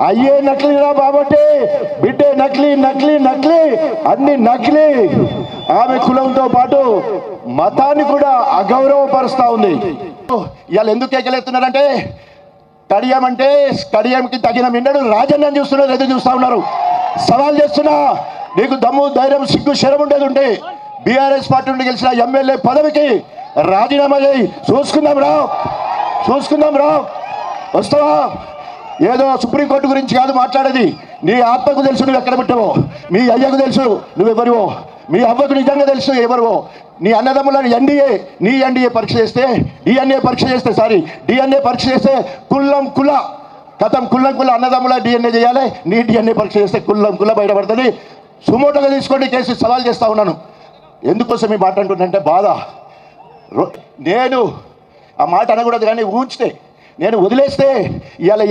అయ్యే నకిలీరా బాబట్టే బిడ్డే నకిలీ నకిలీ నకిలీ అన్ని నకిలీ. ఆమె కులంతో పాటు మతాన్ని కూడా అగౌరవపరుస్తా ఉంది. ఇవాళ ఎందుకు కేకలేస్తున్నారంటే కడియం అంటే కడియంకి తగిన మిన్నడు రాజన్నని చూస్తున్నారు, ఎదురు చూస్తా ఉన్నారు. సవాల్ చేస్తున్నా, నీకు దమ్ము ధైర్యం సిగ్గు శరం ఉండేది ఉంటే బీఆర్ఎస్ పార్టీ నుండి గెలిచిన ఎమ్మెల్యే పదవికి రాజీనామా చేయి. చూసుకుందాం రా వస్తావా? ఏదో సుప్రీంకోర్టు గురించి కాదు మాట్లాడేది. నీ ఆత్మకు తెలుసు నువ్వు ఎక్కడ పుట్టావో, మీ అయ్యకు తెలుసు నువ్వెవరివో, మీ అవ్వకు నిజంగా తెలుసు ఎవరివో. నీ అన్నదమ్ములను ఎన్డీఏ పరీక్ష చేస్తే డిఎన్ఏ పరీక్ష చేస్తే కులం అన్నదమ్ముల డిఎన్ఏ చేయాలి. నీ డిఎన్ఏ పరీక్ష చేస్తే కుల బయటపడుతుంది. సుమోటోగా తీసుకోండి కేసు సవాల్ చేస్తా ఉన్నాను. ఎందుకోసం ఈ మాట అంటుందంటే బాధ. నేను ఆ మాట అనకూడదు, కానీ ఊంచితే నేను వదిలేస్తే ఇవాళ